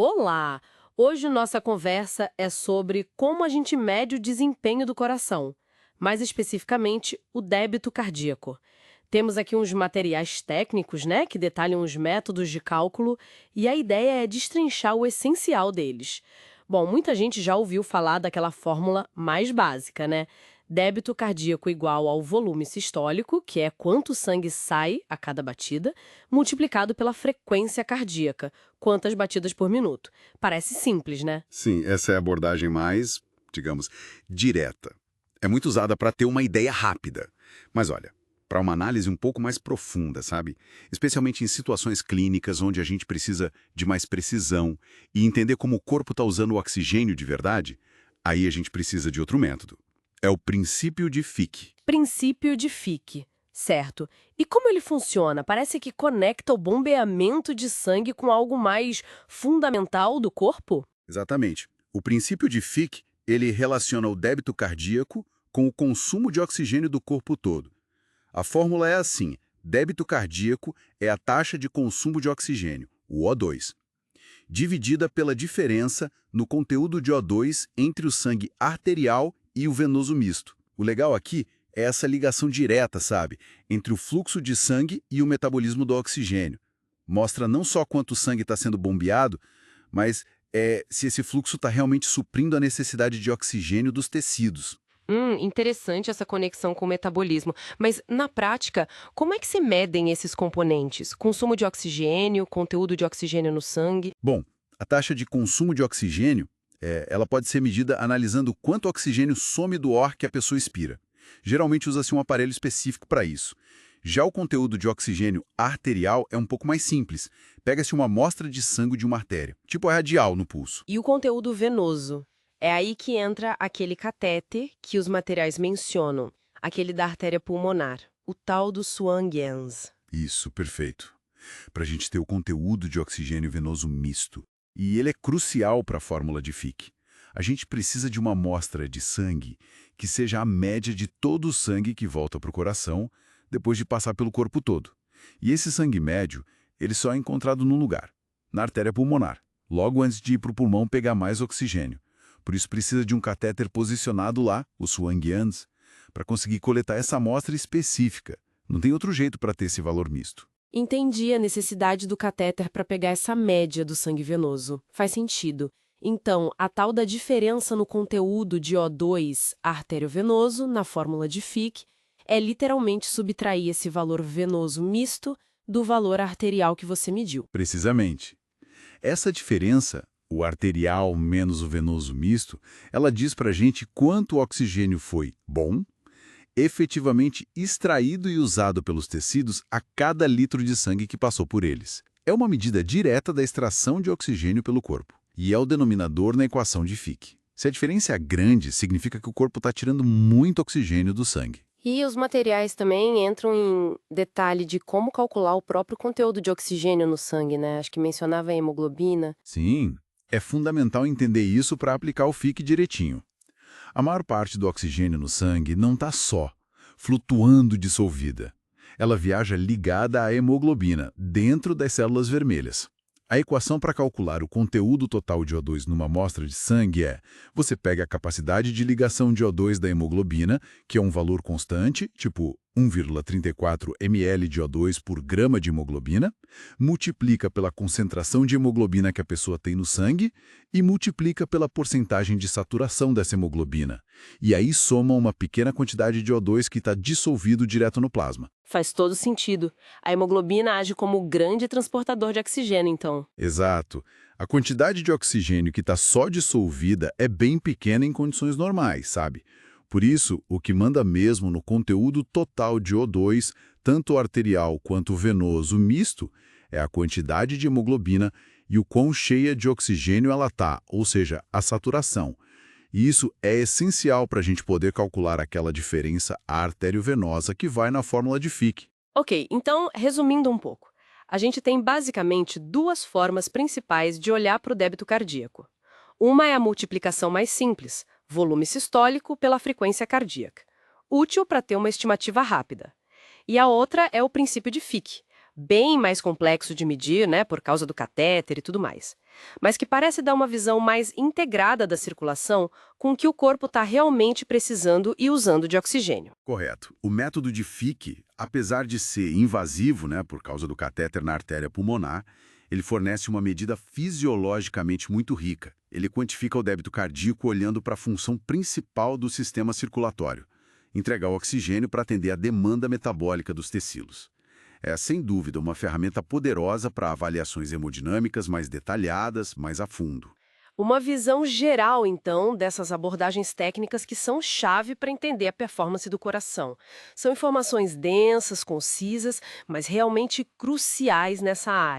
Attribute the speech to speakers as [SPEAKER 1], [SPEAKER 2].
[SPEAKER 1] Olá! Hoje nossa conversa é sobre como a gente mede o desempenho do coração, mais especificamente o débito cardíaco. Temos aqui uns materiais técnicos, né, que detalham os métodos de cálculo e a ideia é destrinchar o essencial deles. Bom, muita gente já ouviu falar daquela fórmula mais básica, né? Débito cardíaco igual ao volume sistólico, que é quanto sangue sai a cada batida, multiplicado pela frequência cardíaca, quantas batidas por minuto. Parece simples, né?
[SPEAKER 2] Sim, essa é a abordagem mais, digamos, direta. É muito usada para ter uma ideia rápida. Mas olha, para uma análise um pouco mais profunda, sabe? Especialmente em situações clínicas onde a gente precisa de mais precisão e entender como o corpo está usando o oxigênio de verdade, aí a gente precisa de outro método. É o princípio de Fick.
[SPEAKER 1] Princípio de Fick. Certo. E como ele funciona? Parece que conecta o bombeamento de sangue com algo mais fundamental do corpo?
[SPEAKER 2] Exatamente. O princípio de Fick, ele relaciona o débito cardíaco com o consumo de oxigênio do corpo todo. A fórmula é assim: débito cardíaco é a taxa de consumo de oxigênio, o O2, dividida pela diferença no conteúdo de O2 entre o sangue arterial e o venoso misto. O legal aqui é essa ligação direta, sabe, entre o fluxo de sangue e o metabolismo do oxigênio. Mostra não só quanto sangue está sendo bombeado, mas se esse fluxo está realmente suprindo a necessidade de oxigênio dos tecidos.
[SPEAKER 1] Interessante essa conexão com o metabolismo. Mas, na prática, como é que se medem esses componentes? Consumo de oxigênio, conteúdo de oxigênio no sangue?
[SPEAKER 2] Bom, a taxa de consumo de oxigênio, ela pode ser medida analisando quanto oxigênio some do ar que a pessoa expira. Geralmente usa-se um aparelho específico para isso. Já o conteúdo de oxigênio arterial é um pouco mais simples. Pega-se uma amostra de sangue de uma artéria, tipo a radial no pulso.
[SPEAKER 1] E o conteúdo venoso? É aí que entra aquele catéter que os materiais mencionam, aquele da artéria pulmonar, o tal do Swan-Ganz.
[SPEAKER 2] Isso, perfeito. Para a gente ter o conteúdo de oxigênio venoso misto. E ele é crucial para a fórmula de Fick. A gente precisa de uma amostra de sangue que seja a média de todo o sangue que volta para o coração depois de passar pelo corpo todo. E esse sangue médio, ele só é encontrado num lugar, na artéria pulmonar, logo antes de ir para o pulmão pegar mais oxigênio. Por isso precisa de um catéter posicionado lá, o Swan-Ganz, para conseguir coletar essa amostra específica. Não tem outro jeito para ter esse valor misto.
[SPEAKER 1] Entendi a necessidade do catéter para pegar essa média do sangue venoso. Faz sentido. Então, a tal da diferença no conteúdo de O2 arteriovenoso, na fórmula de Fick, é literalmente subtrair esse valor venoso misto do valor arterial que você mediu.
[SPEAKER 2] Precisamente. Essa diferença, o arterial menos o venoso misto, ela diz para a gente quanto o oxigênio foi bom, efetivamente extraído e usado pelos tecidos a cada litro de sangue que passou por eles. É uma medida direta da extração de oxigênio pelo corpo, e é o denominador na equação de Fick. Se a diferença é grande, significa que o corpo está tirando muito oxigênio do sangue.
[SPEAKER 1] E os materiais também entram em detalhe de como calcular o próprio conteúdo de oxigênio no sangue, né? Acho que mencionava a hemoglobina.
[SPEAKER 2] Sim, é fundamental entender isso para aplicar o Fick direitinho. A maior parte do oxigênio no sangue não está só, flutuando dissolvida. Ela viaja ligada à hemoglobina, dentro das células vermelhas. A equação para calcular o conteúdo total de O2 numa amostra de sangue é: você pega a capacidade de ligação de O2 da hemoglobina, que é um valor constante, tipo 1,34 ml de O2 por grama de hemoglobina, multiplica pela concentração de hemoglobina que a pessoa tem no sangue e multiplica pela porcentagem de saturação dessa hemoglobina. E aí soma uma pequena quantidade de O2 que está dissolvido direto no plasma.
[SPEAKER 1] Faz todo sentido. A hemoglobina age como grande transportador de oxigênio, então.
[SPEAKER 2] Exato. A quantidade de oxigênio que está só dissolvida é bem pequena em condições normais, sabe? Por isso, o que manda mesmo no conteúdo total de O2, tanto arterial quanto venoso misto, é a quantidade de hemoglobina e o quão cheia de oxigênio ela está, ou seja, a saturação. E isso é essencial para a gente poder calcular aquela diferença arteriovenosa que vai na fórmula de Fick.
[SPEAKER 1] Ok, então, resumindo um pouco. A gente tem basicamente duas formas principais de olhar para o débito cardíaco. Uma é a multiplicação mais simples, volume sistólico pela frequência cardíaca, útil para ter uma estimativa rápida. E a outra é o princípio de Fick, bem mais complexo de medir, né, por causa do catéter e tudo mais, mas que parece dar uma visão mais integrada da circulação com o que o corpo está realmente precisando e usando de oxigênio.
[SPEAKER 2] Correto. O método de Fick, apesar de ser invasivo, né, por causa do catéter na artéria pulmonar, ele fornece uma medida fisiologicamente muito rica. Ele quantifica o débito cardíaco olhando para a função principal do sistema circulatório, entregar o oxigênio para atender a demanda metabólica dos tecidos. É, sem dúvida, uma ferramenta poderosa para avaliações hemodinâmicas mais detalhadas, mais a fundo.
[SPEAKER 1] Uma visão geral, então, dessas abordagens técnicas que são chave para entender a performance do coração. São informações densas, concisas, mas realmente cruciais nessa área.